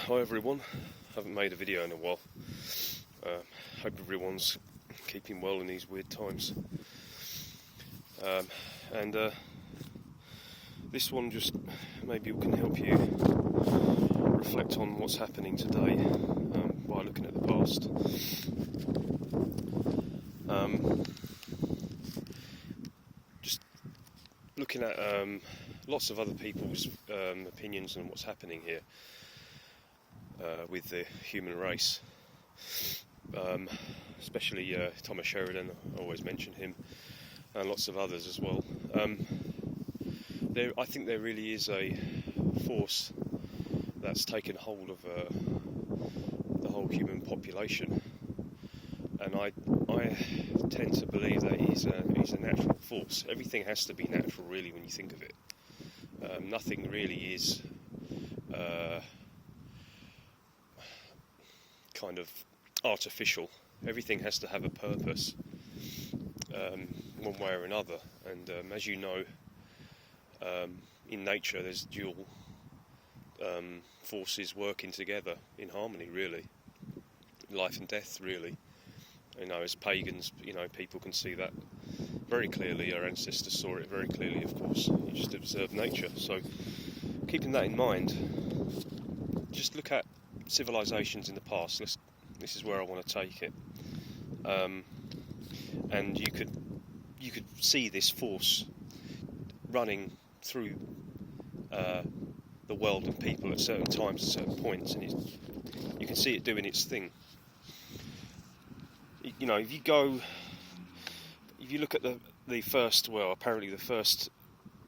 Hi everyone, haven't made a video in a while. Hope everyone's keeping well in these weird times. And this one just maybe can help you reflect on what's happening today by looking at the past. Just looking at lots of other people's opinions on what's happening here with the human race. Especially Thomas Sheridan, I always mention him, and lots of others as well. I think there really is a force that's taken hold of the whole human population, and I tend to believe that he's a natural force. Everything has to be natural, really, when you think of it. Nothing really is kind of artificial. Everything has to have a purpose, one way or another. And as you know, in nature there's dual forces working together in harmony, really. Life and death, really. As pagans, people can see that very clearly. Our ancestors saw it very clearly, of course. You just observe nature. So, keeping that in mind, just look at civilizations in the past. This is where I want to take it. And you could see this force running through the world and people at certain times, at certain points, and you can see it doing its thing. If you look at the first, apparently the first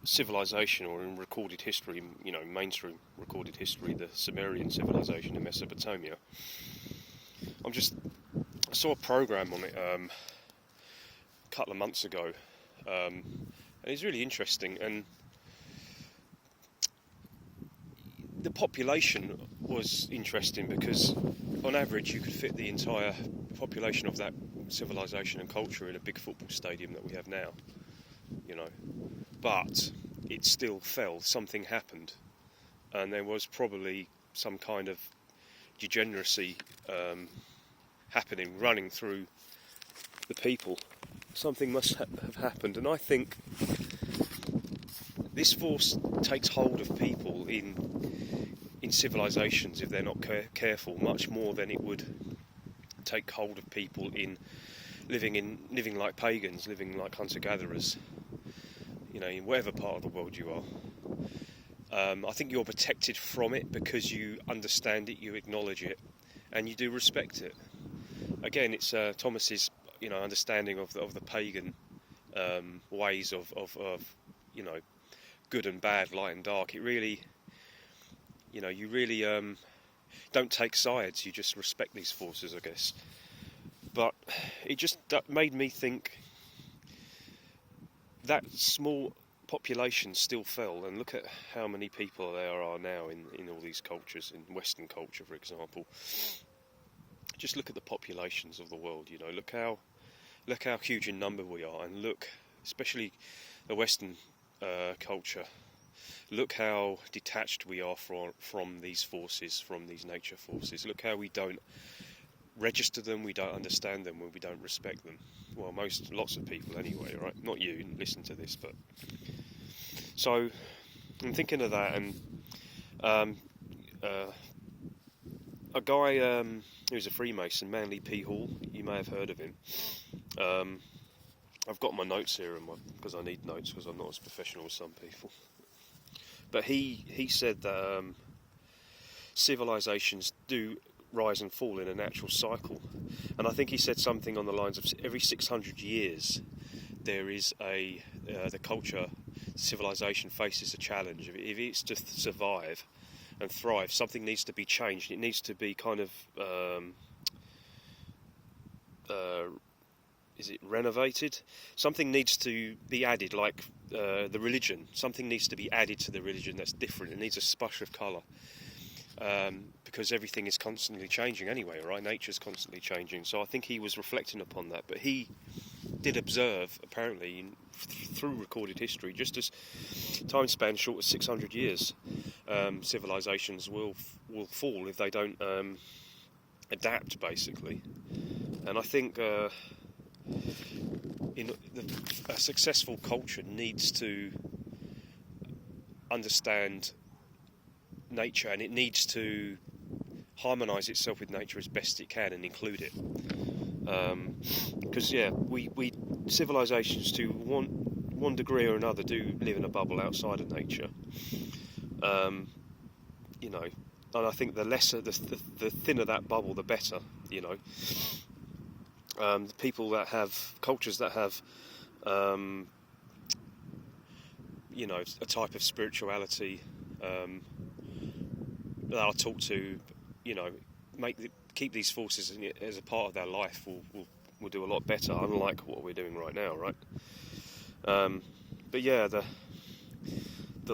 civilization, or in recorded history, mainstream recorded history, the Sumerian civilization in Mesopotamia. I saw a program on it a couple of months ago, and it's really interesting. And the population was interesting because, on average, you could fit the entire population of that civilization and culture in a big football stadium that we have now. But it still fell. Something happened, and there was probably some kind of degeneracy happening, running through the people. Something must have happened, and I think this force takes hold of people in civilizations, if they're not careful, much more than it would take hold of people in living like pagans, living like hunter-gatherers. In whatever part of the world you are. I think you're protected from it because you understand it, you acknowledge it, and you do respect it. Again, it's Thomas's, understanding of the pagan ways of good and bad, light and dark. It really, you really don't take sides. You just respect these forces, I guess. But it just made me think that small population still fell, and look at how many people there are now in all these cultures, in Western culture, for example. Just look at the populations of the world. Look how huge in number we are, and look, especially the Western culture. Look how detached we are from these forces, from these nature forces. Look how we don't register them, we don't understand them, we don't respect them. Well, lots of people anyway, right? Not you, listen to this, but... So, I'm thinking of that, and a guy who's a Freemason, Manly P. Hall, you may have heard of him. I've got my notes here, because I need notes, because I'm not as professional as some people. But he said that civilizations do rise and fall in a natural cycle, and I think he said something on the lines of every 600 years there is the culture, civilization faces a challenge. If it's to survive and thrive, something needs to be changed. It needs to be kind of renovated? Something needs to be added, like the religion. Something needs to be added to the religion that's different. It needs a splash of colour. Because everything is constantly changing anyway, right? Nature's constantly changing. So I think he was reflecting upon that. But he did observe, apparently, through recorded history, just as time span short as 600 years, civilizations will fall if they don't adapt, basically. And I think a successful culture needs to understand nature, and it needs to harmonise itself with nature as best it can and include it. Because we civilizations to one degree or another do live in a bubble outside of nature. You know, and I think the lesser, the thinner that bubble, the better. You know, the people that have cultures that have, you know, a type of spirituality that are taught to, you know, keep these forces as a part of their life will do a lot better. Unlike what we're doing right now, right? But yeah, the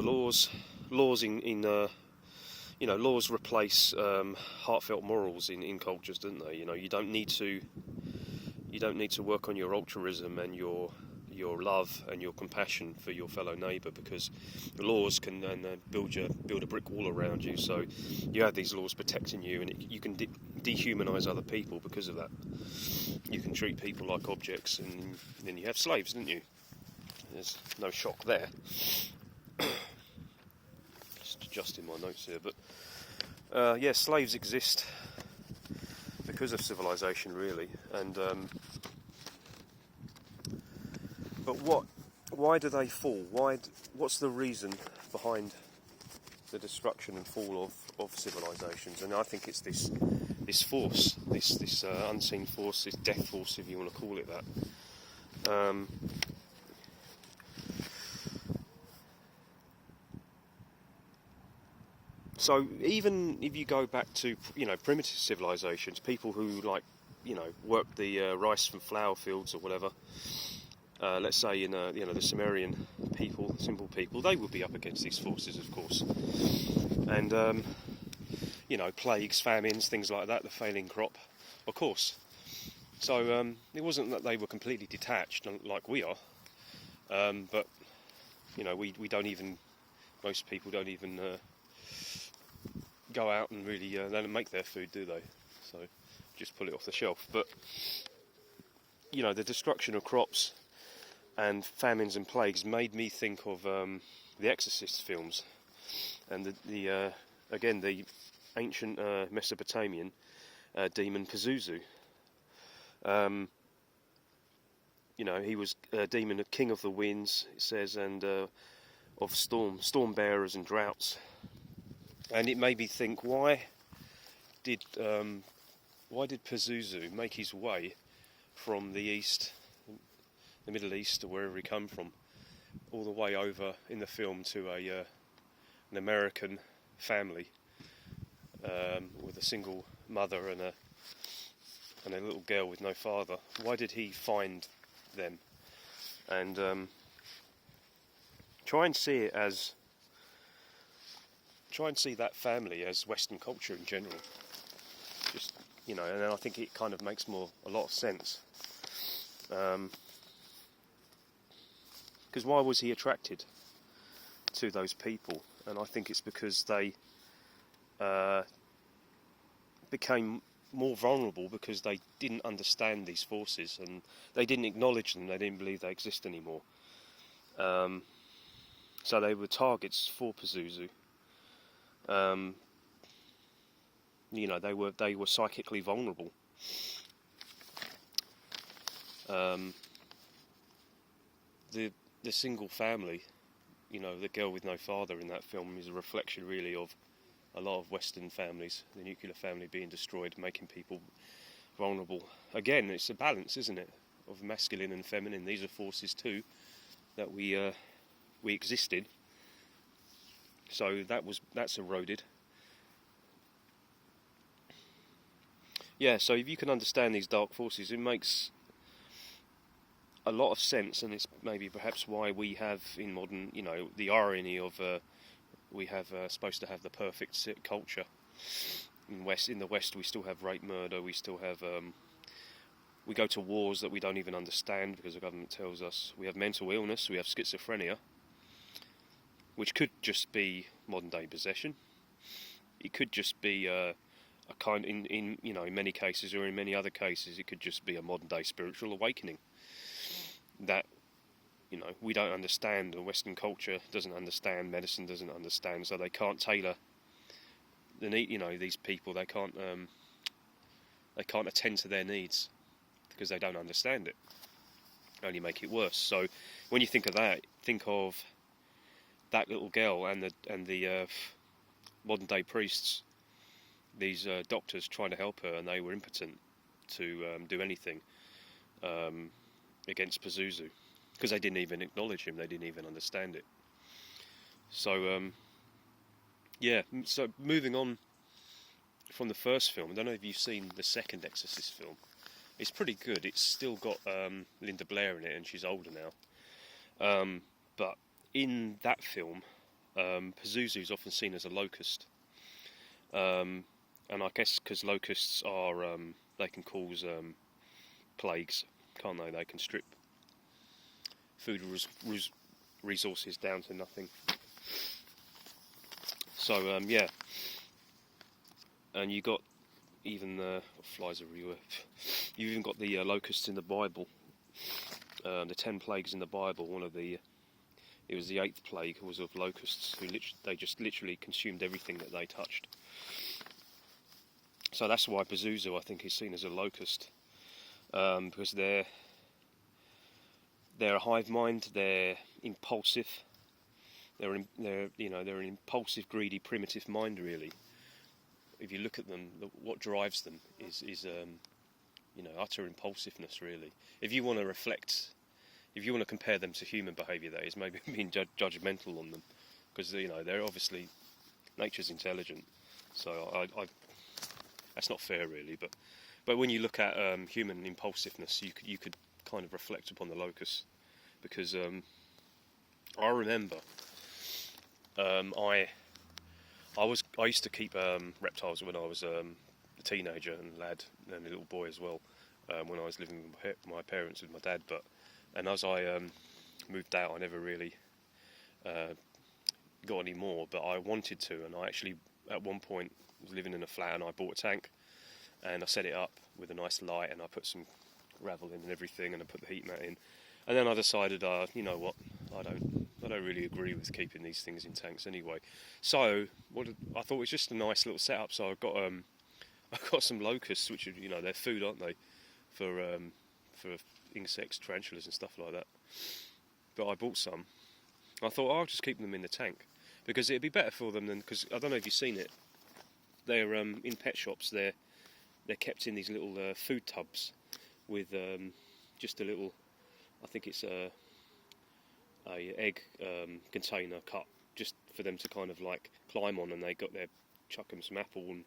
laws in you know, laws replace heartfelt morals in cultures, don't they? You know, you don't need to work on your altruism and your love and your compassion for your fellow neighbour, because the laws can build a brick wall around you. So you have these laws protecting you, and you can dehumanise other people because of that. You can treat people like objects, and then you have slaves, didn't you? There's no shock there. Just adjusting my notes here, but yeah, slaves exist because of civilization, really. And but why do they fall? What's the reason behind the destruction and fall of civilizations? And I think it's this force, this unseen force, this death force, if you want to call it that. So even if you go back to, you know, primitive civilizations, people who, like, you know, worked the rice from flour fields or whatever, let's say in you know, the Sumerian people, simple people, they would be up against these forces, of course. And you know, plagues, famines, things like that, the failing crop, of course. So it wasn't that they were completely detached like we are, but you know, we don't even, most people don't even go out and really they don't make their food, do they? So just pull it off the shelf. But you know, the destruction of crops and famines and plagues made me think of the Exorcist films, and the again the ancient Mesopotamian demon Pazuzu. You know, he was a demon, a king of the winds, it says, and of storm bearers and droughts. And it made me think, why did Pazuzu make his way from the east, the Middle East, or wherever he come from, all the way over in the film to an American family with a single mother and a little girl with no father? Why did he find them? And try and see that family as Western culture in general. Just, you know, and then I think it kind of makes a lot of sense. Because why was he attracted to those people? And I think it's because they became more vulnerable because they didn't understand these forces, and they didn't acknowledge them. They didn't believe they exist anymore. So they were targets for Pazuzu. You know, they were psychically vulnerable. The single family, you know, the girl with no father in that film, is a reflection really of a lot of Western families, the nuclear family being destroyed, making people vulnerable. Again, it's a balance, isn't it, of masculine and feminine. These are forces too that we existed. So that's eroded. Yeah, so if you can understand these dark forces, it makes a lot of sense, and it's maybe perhaps why we have in modern, you know, the irony of we have supposed to have the perfect culture. In the West, we still have rape, murder. We still have we go to wars that we don't even understand because the government tells us. We have mental illness. We have schizophrenia. which could just be modern day possession. It could just be a kind, in many cases, or in many other cases, it could just be a modern day spiritual awakening that we don't understand, and Western culture doesn't understand, medicine doesn't understand, so they can't tailor the need. These people, they can't attend to their needs because they don't understand it. Only make it worse. So when you think of that, think of that little girl and the modern day priests, these doctors trying to help her, and they were impotent to do anything against Pazuzu because they didn't even acknowledge him, they didn't even understand it. So so moving on from the first film, I don't know if you've seen the second Exorcist film. It's pretty good. It's still got Linda Blair in it, and she's older now. But in that film, Pazuzu's often seen as a locust. And I guess because locusts are, they can cause plagues, can't they? They can strip food resources down to nothing. So, and you got even flies everywhere. You've even got the locusts in the Bible. The 10 plagues in the Bible. It was the 8th plague was of locusts who they just literally consumed everything that they touched. So that's why Pazuzu, I think, is seen as a locust, because they're a hive mind. They're impulsive. They're an impulsive, greedy, primitive mind, really. If you look at them, what drives them is utter impulsiveness, really. If you want to compare them to human behaviour, that is, maybe being judgmental on them, because they're obviously, nature's intelligent, so I that's not fair, really. But when you look at human impulsiveness, you could kind of reflect upon the locust, because I remember I used to keep reptiles when I was a teenager and lad and a little boy as well, when I was living with my parents, with my dad. And as I moved out, I never really got any more, but I wanted to, and I actually at one point was living in a flat, and I bought a tank, and I set it up with a nice light, and I put some gravel in and everything, and I put the heat mat in, and then I decided, you know what, I don't really agree with keeping these things in tanks anyway. So I thought it was just a nice little setup. So I got some locusts, which are, they're food, aren't they, for insects, tarantulas and stuff like that. But I bought some. I thought I'll just keep them in the tank because it'd be better for them than, because I don't know if you've seen it. They're in pet shops. They're kept in these little food tubs with just a little, I think it's a egg container cut just for them to kind of like climb on, and they got their chuck them some apple and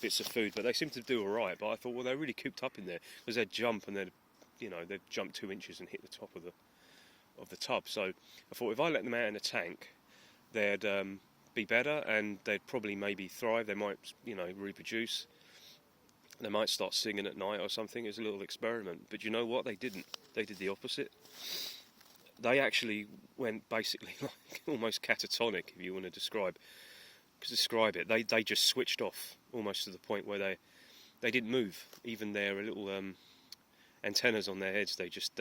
bits of food, but they seem to do all right. But I thought, well, they're really cooped up in there because they'd jump and they'd jump 2 inches and hit the top of the tub. So I thought if I let them out in a tank, they'd be better, and they'd probably maybe thrive. They might reproduce. They might start singing at night or something. It was a little experiment. But you know what? They didn't. They did the opposite. They actually went basically like almost catatonic, if you want to describe it. They just switched off almost to the point where they didn't move. Even their little antennas on their heads, they just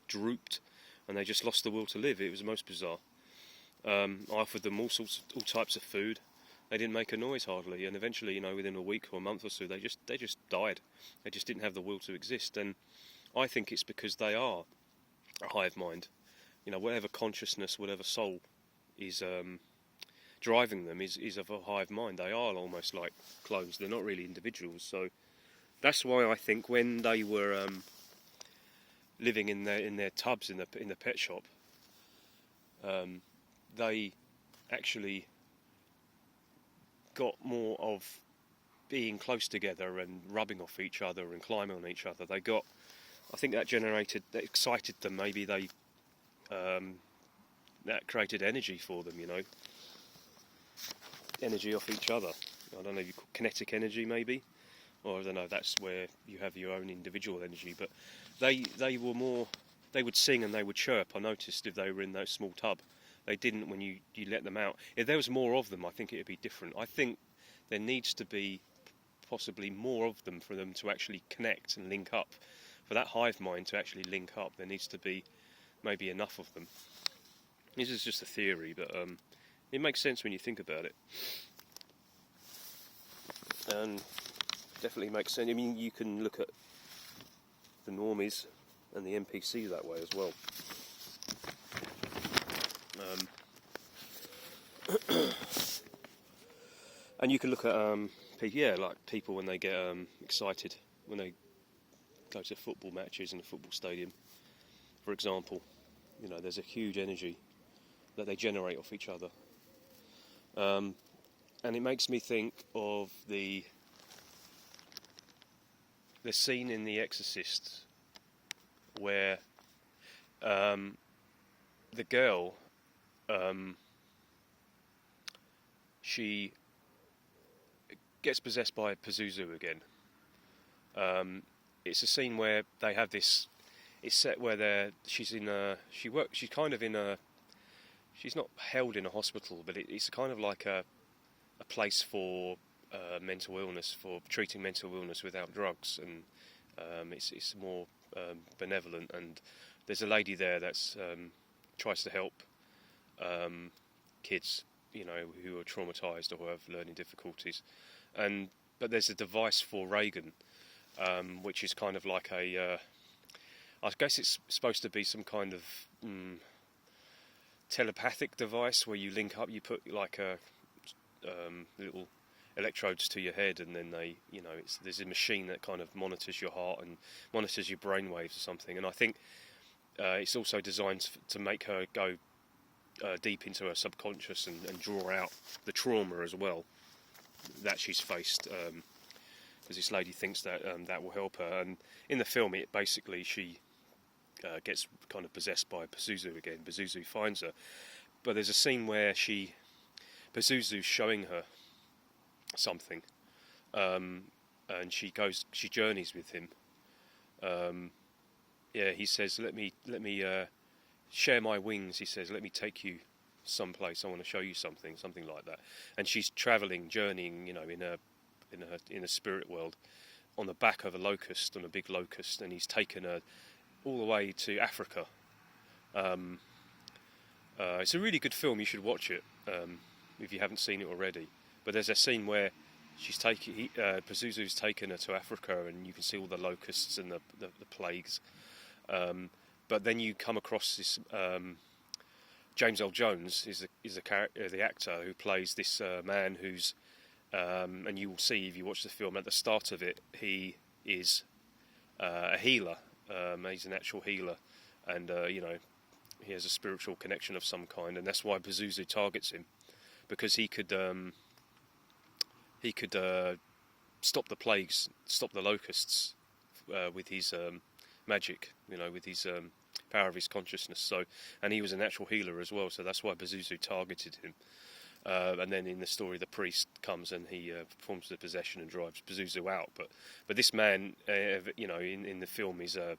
drooped, and they just lost the will to live. It was most bizarre. I offered them all types of food. They didn't make a noise hardly, and eventually, within a week or a month or so, they just died. They just didn't have the will to exist, and I think it's because they are a hive mind. Whatever consciousness, whatever soul is driving them is of a hive mind. They are almost like clones. They're not really individuals. So that's why I think when they were living in their tubs in the pet shop, they actually got more of being close together and rubbing off each other and climbing on each other. I think that excited them. Maybe that created energy for them, energy off each other. I don't know if you call kinetic energy, maybe, or I don't know. That's where you have your own individual energy. But they were more. They would sing and they would chirp. I noticed if they were in that small tub, They didn't when you let them out. If there was more of them, I think it would be different. I think there needs to be possibly more of them for them to actually connect and link up. For that hive mind to actually link up, there needs to be maybe enough of them. This is just a theory, but it makes sense when you think about it. And definitely makes sense. I mean, you can look at the normies and the NPC that way as well. And you can look at like people when they get excited when they go to football matches in a football stadium, for example. You know, there's a huge energy that they generate off each other, and it makes me think of the scene in The Exorcist where the girl, she gets possessed by Pazuzu again. It's a scene where they have this. It's set where she's kind of in a. She's not held in a hospital, but it's kind of like a place for mental illness, for treating mental illness without drugs, and it's more benevolent. And there's a lady there that's tries to help kids, you know, who are traumatised or who have learning difficulties, but there's a device for Reagan, which is kind of like I guess it's supposed to be some kind of telepathic device where you link up, you put like a little electrodes to your head, and then there's a machine that kind of monitors your heart and monitors your brain waves or something. And I think it's also designed to make her go deep into her subconscious and draw out the trauma as well that she's faced, because this lady thinks that that will help her. And in the film, it basically she gets kind of possessed by Pazuzu again. Pazuzu finds her, but there's a scene where Pazuzu's showing her something, and she journeys with him. He says, "Let me share my wings." He says, "Let me take you someplace. I want to show you something like that." And she's journeying, you know, in a spirit world, on the back of on a big locust, and he's taken her all the way to Africa. It's a really good film. You should watch it if you haven't seen it already. But there's a scene where Pazuzu's taken her to Africa, and you can see all the locusts and the plagues. But then you come across this. James Earl Jones is the actor who plays this man who's, and you will see if you watch the film at the start of it, he is a healer. He's an actual healer, and he has a spiritual connection of some kind, and that's why Pazuzu targets him, because he could stop the plagues, stop the locusts with his magic, you know, with his power of his consciousness. So, and he was a natural healer as well, so that's why Pazuzu targeted him. And then in the story, the priest comes and he performs the possession and drives Pazuzu out. But this man, in the film, is a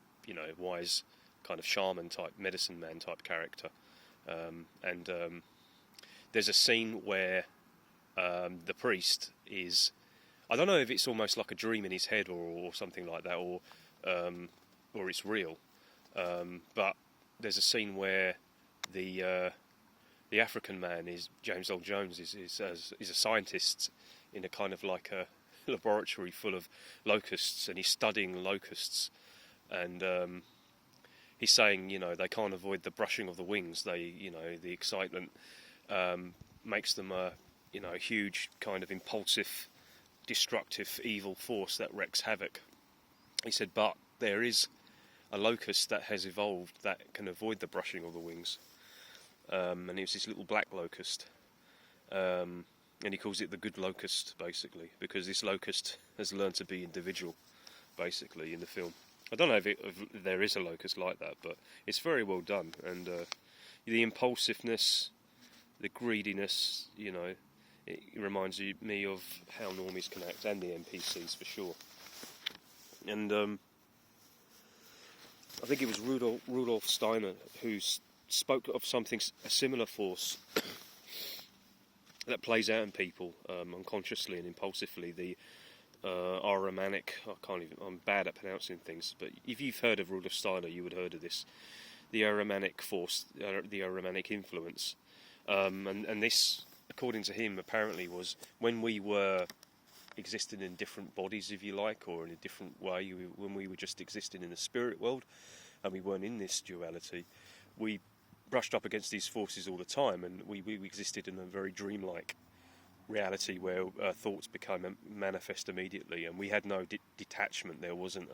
wise kind of shaman type, medicine man type character. And there's a scene where the priest is, I don't know if it's almost like a dream in his head or something like that, or it's real. But there's a scene where the African man is James Earl Jones is a scientist in a kind of like a laboratory full of locusts, and he's studying locusts, and he's saying, you know, they can't avoid the brushing of the wings. The excitement makes them a huge kind of impulsive, destructive, evil force that wreaks havoc. He said, but there is a locust that has evolved that can avoid the brushing of the wings. And it was this little black locust. And he calls it the good locust, basically, because this locust has learned to be individual, basically, in the film. I don't know if there is a locust like that, but it's very well done. And the impulsiveness, the greediness, you know, it reminds me of how normies can act, and the NPCs for sure. And I think it was Rudolf Steiner who spoke of something, a similar force that plays out in people unconsciously and impulsively. The Ahrimanic, I'm bad at pronouncing things, but if you've heard of Rudolf Steiner, you would have heard of this. The Ahrimanic force, the Ahrimanic influence. And this, according to him, apparently was when we were existing in different bodies, if you like, or in a different way, when we were just existing in the spirit world, and we weren't in this duality, we brushed up against these forces all the time, and we existed in a very dreamlike reality where thoughts became manifest immediately, and we had no detachment. There wasn't,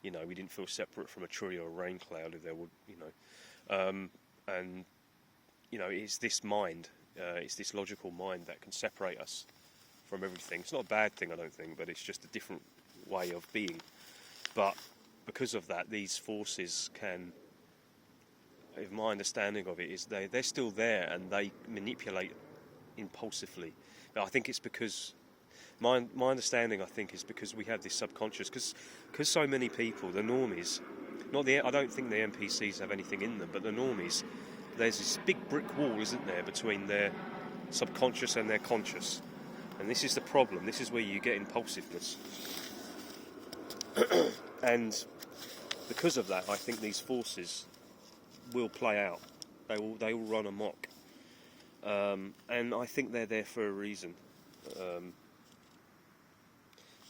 we didn't feel separate from a tree or a rain cloud. If there were, and it's this mind, it's this logical mind that can separate us from everything. It's not a bad thing, I don't think, but it's just a different way of being. But because of that, these forces can, if my understanding of it is, they're still there and they manipulate impulsively. But I think it's because my understanding, I think, is because we have this subconscious, because so many people, the normies, I don't think the NPCs have anything in them, but the normies, there's this big brick wall, isn't there, between their subconscious and their conscious. And this is the problem. This is where you get impulsiveness. And because of that, I think these forces will play out. They will run amok. And I think they're there for a reason.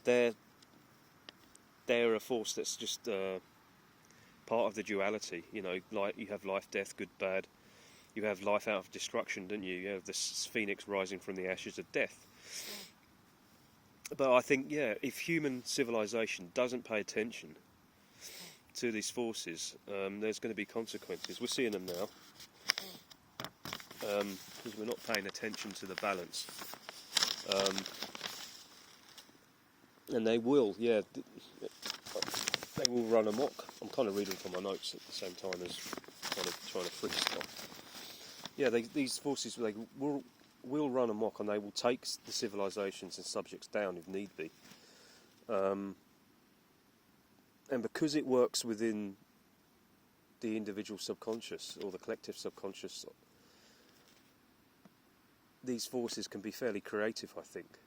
They're a force that's just part of the duality. Like you have life, death, good, bad. You have life out of destruction, don't you? You have this phoenix rising from the ashes of death. But I think, if human civilization doesn't pay attention to these forces, there's going to be consequences. We're seeing them now. Because we're not paying attention to the balance. And they will, they will run amok. I'm kind of reading from my notes at the same time as trying to freestyle. These forces, they will run amok, and they will take the civilizations and subjects down if need be. And because it works within the individual subconscious or the collective subconscious, these forces can be fairly creative, I think,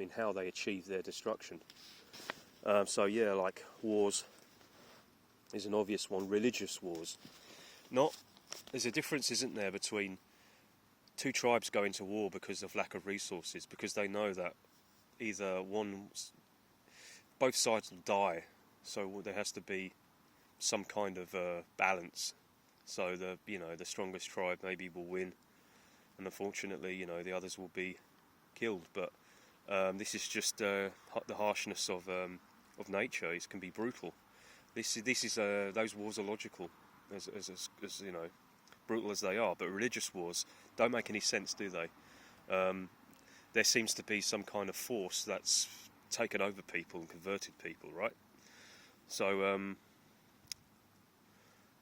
in how they achieve their destruction. Like wars is an obvious one. Religious wars. There's a difference, isn't there, between two tribes going to war because of lack of resources, because they know that both sides will die, so there has to be some kind of balance. So the strongest tribe maybe will win, and unfortunately, the others will be killed. But this is just the harshness of nature. It can be brutal. This is those wars are logical, as brutal as they are. But religious wars don't make any sense, do they? There seems to be some kind of force that's taken over people and converted people, right? So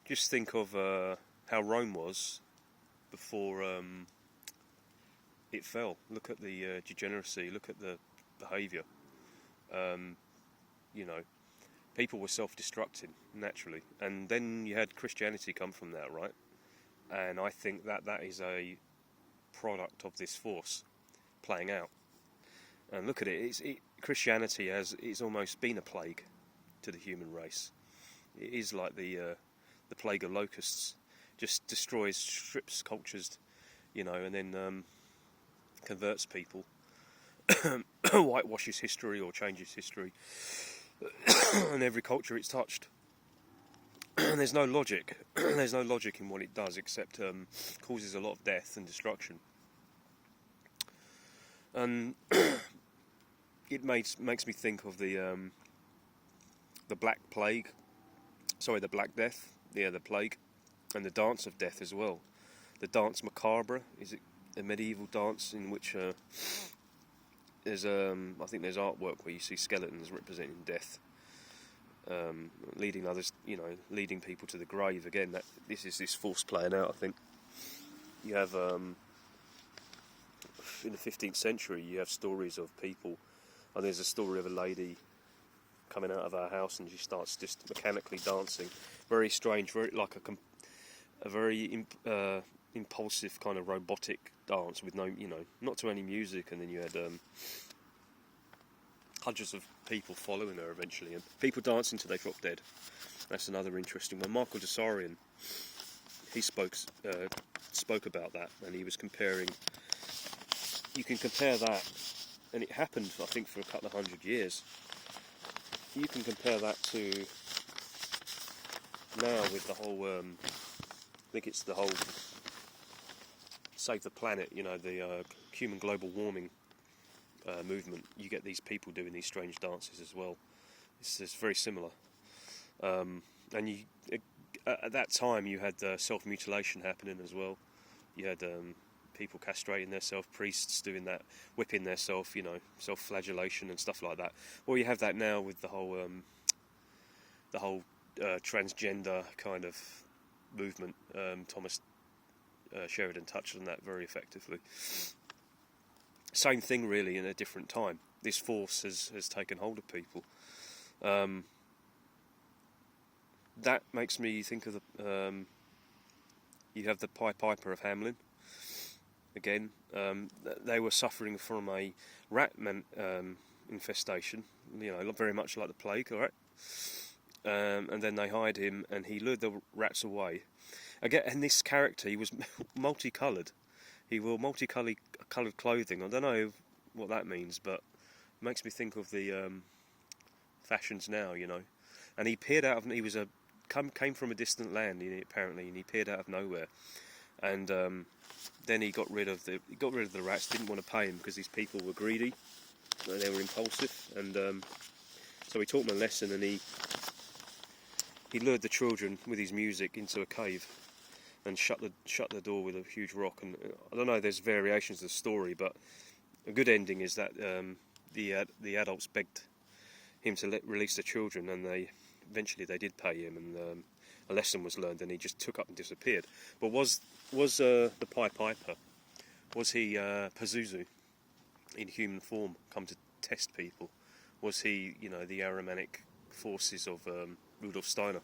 just think of how Rome was before it fell. Look at the degeneracy, look at the behaviour. People were self-destructing naturally, and then you had Christianity come from that, right? And I think that is a product of this force playing out. And look at it, Christianity it's almost been a plague to the human race. It is like the plague of locusts, just destroys, strips cultures, and then converts people, whitewashes history or changes history, and every culture it's touched. There's no logic. There's no logic in what it does, except causes a lot of death and destruction. And it makes me think of the Black Plague. Sorry, the Black Death. Yeah, the plague, and the Dance of Death as well. The Dance Macabre, is it a medieval dance in which there's I think there's artwork where you see skeletons representing death, leading others, leading people to the grave. Again, this is this force playing out. I think you have in the 15th century you have stories of people, and there's a story of a lady coming out of her house and she starts just mechanically dancing, very strange, very like a very impulsive kind of robotic dance with no, not to any music, and then you had hundreds of people following her eventually, and people dancing till they drop dead. That's another interesting one. Michael Desarian, he spoke about that, and he was comparing. You can compare that, and it happened, I think, for a couple of 100 years. You can compare that to now with the whole. I think it's the whole save the planet. The human global warming movement. You get these people doing these strange dances as well. It's very similar. And you, at that time, you had self-mutilation happening as well. You had people castrating themselves, priests doing that, whipping themselves, self-flagellation and stuff like that. Well, you have that now with the whole transgender kind of movement. Thomas Sheridan touched on that very effectively. Same thing, really, in a different time. This force has taken hold of people. That makes me think of the. You have the Pied Piper of Hamelin. Again, they were suffering from a rat infestation. Very much like the plague. All right. And then they hired him, and he lured the rats away. Again, and this character, he was multicoloured. He wore multicoloured clothing. I don't know what that means, but it makes me think of the fashions now. And he appeared out of. He was came from a distant land, apparently, and he appeared out of nowhere. And then he got rid of the rats. Didn't want to pay him because these people were greedy. They were impulsive, and so he taught them a lesson. And he lured the children with his music into a cave and shut the door with a huge rock. And I don't know. There's variations of the story, but a good ending is that the adults begged him to release the children, and eventually they did pay him, and a lesson was learned, and he just took up and disappeared. But was the Pied Piper? Was he Pazuzu in human form, come to test people? Was he, the Ahrimanic forces of Rudolf Steiner,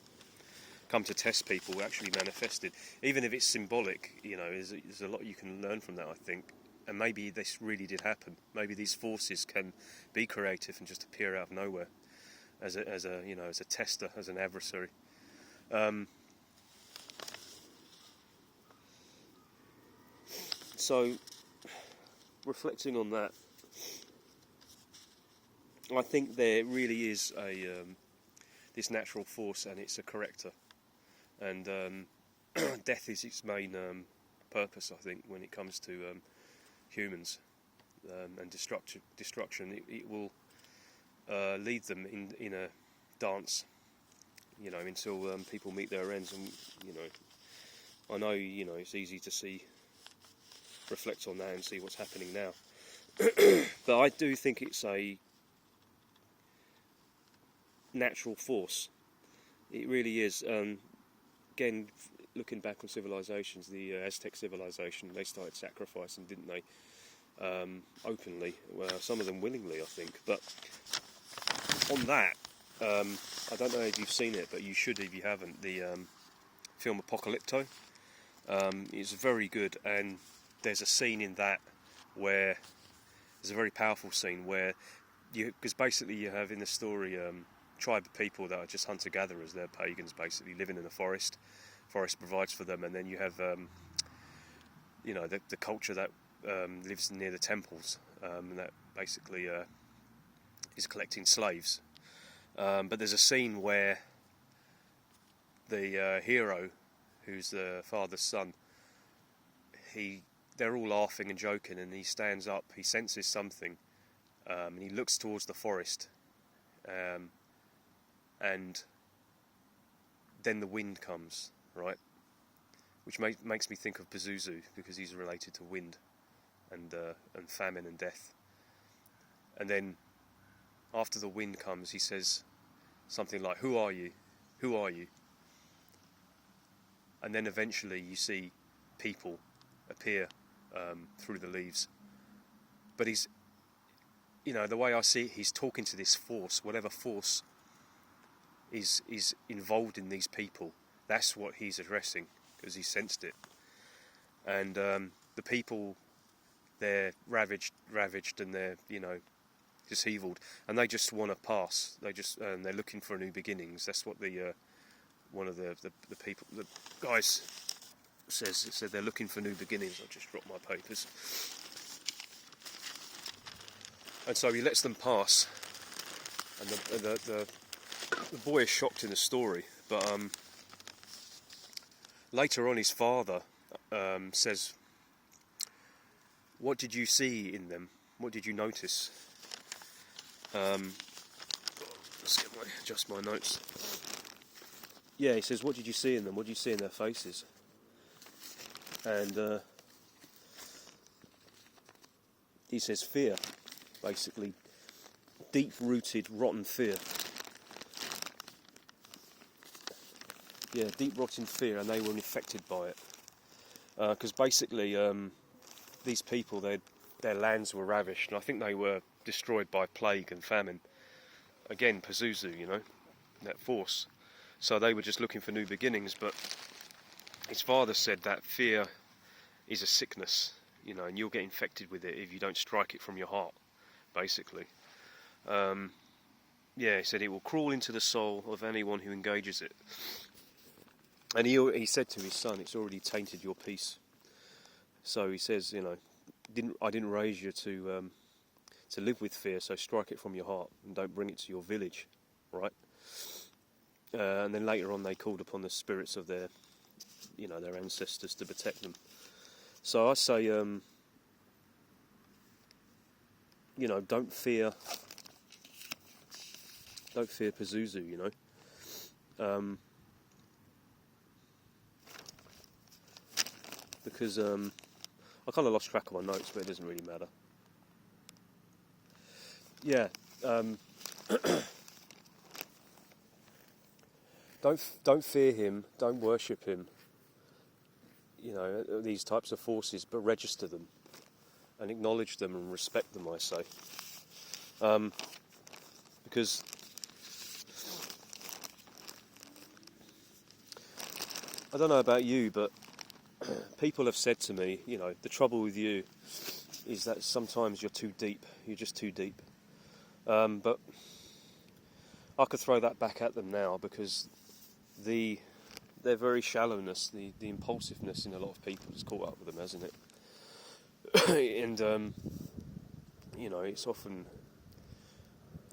come to test people, actually manifested? Even if it's symbolic, there's a lot you can learn from that, I think. And maybe this really did happen. Maybe these forces can be creative and just appear out of nowhere as a tester, as an adversary. So, reflecting on that, I think there really is this natural force, and it's a corrector. And death is its main purpose, I think, when it comes to humans and destruction. It will lead them in a dance, until people meet their ends. And I know it's easy to reflect on that and see what's happening now. But I do think it's a natural force. It really is. Again, looking back on civilizations, the Aztec civilization, they started sacrificing, didn't they? Openly. Well, some of them willingly, I think. But on that, I don't know if you've seen it, but you should if you haven't. The film Apocalypto. It's very good, and there's a scene in that where there's a very powerful scene where because basically you have in the story tribe of people that are just hunter-gatherers. They're pagans, basically living in the forest. Forest provides for them, and then you have the culture that lives near the temples, and that basically is collecting slaves. But there's a scene where the hero, who's the father's son, they're all laughing and joking, and he stands up, he senses something, and he looks towards the forest, and then the wind comes, right? Which makes me think of Pazuzu, because he's related to wind and famine and death. And then after the wind comes, he says something like, "Who are you? Who are you?" And then eventually you see people appear through the leaves. But he's, the way I see it, he's talking to this force, whatever force is involved in these people. That's what he's addressing. because he sensed it. And the people, they're ravaged, and they're, you know, deceived, and they just want to pass. They're looking for new beginnings. That's what the one of the people, the guys, says. It said they're looking for new beginnings. I just dropped my papers. And so he lets them pass, and the boy is shocked in the story, but later on his father says, "What did you see in them? What did you notice?" Let's adjust my notes. Yeah, he says, "What did you see in them? What did you see in their faces?" And he says, "Fear, basically, deep-rooted, rotten fear." Yeah, deep-rotting fear, and they were infected by it. Because basically, these people, their lands were ravished, and I think they were destroyed by plague and famine. Again, Pazuzu, you know, that force. So they were just looking for new beginnings, but his father said that fear is a sickness, you know, and you'll get infected with it if you don't strike it from your heart, basically. Yeah, he said it will crawl into the soul of anyone who engages it. And he said to his son, "It's already tainted your peace." So he says, you know, I didn't raise you to live with fear, so strike it from your heart and don't bring it to your village, right? And then later on, they called upon the spirits of their ancestors to protect them. So I say, you know, don't fear Pazuzu, you know. Because I kind of lost track of my notes, but it doesn't really matter. Yeah, don't fear him, don't worship him. You know, these types of forces, but register them and acknowledge them and respect them, I say. Because I don't know about you, but people have said to me, you know, the trouble with you is that sometimes you're too deep. You're just too deep. But I could throw that back at them now, because their very shallowness, the impulsiveness in a lot of people has caught up with them, hasn't it? And you know, it's often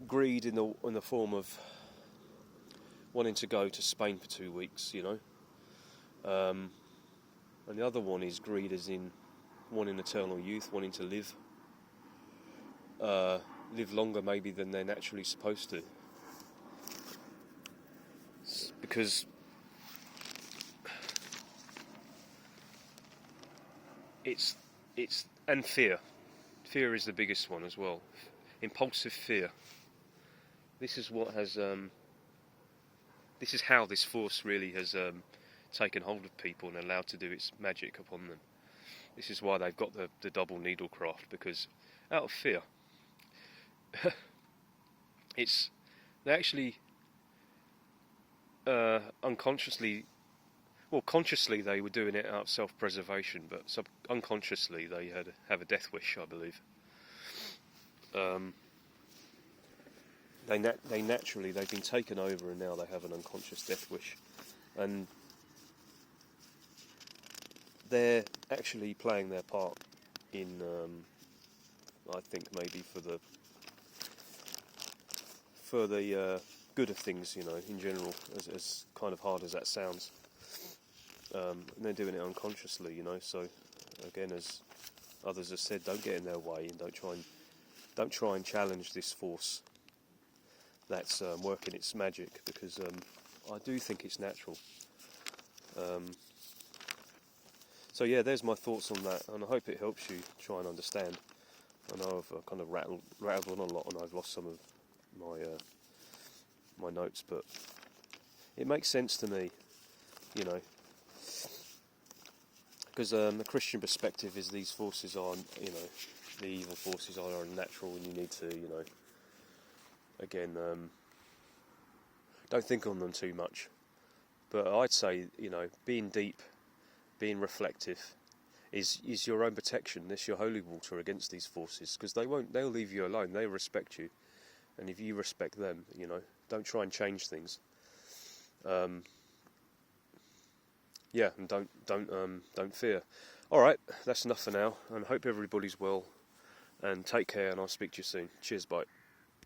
greed in the form of wanting to go to Spain for 2 weeks, you know. And the other one is greed as in wanting eternal youth, wanting to live longer maybe than they're naturally supposed to. Because it's and fear. Fear is the biggest one as well. Impulsive fear. This is what has this is how this force really has taken hold of people and allowed to do its magic upon them. This is why they've got the double needlecraft, because out of fear. They actually unconsciously, well, consciously they were doing it out of self-preservation, but unconsciously they have a death wish, I believe. They naturally, they've been taken over, and now they have an unconscious death wish, and they're actually playing their part in, I think maybe for the good of things, you know, in general, as kind of hard as that sounds. And they're doing it unconsciously, you know. So again, as others have said, don't get in their way, and don't try and challenge this force that's working its magic, because I do think it's natural. So yeah, there's my thoughts on that, and I hope it helps you try and understand. I know I've kind of rattled on a lot, and I've lost some of my notes, but it makes sense to me, you know, because the Christian perspective is these forces are, you know, the evil forces are unnatural, and you need to, you know, again, don't think on them too much. But I'd say, you know, being deep being reflective, is your own protection. This your holy water against these forces, because they'll leave you alone. They respect you, and if you respect them, don't try and change things. Yeah, and don't fear. All right, that's enough for now, and hope everybody's well, and take care, and I'll speak to you soon. Cheers, bye.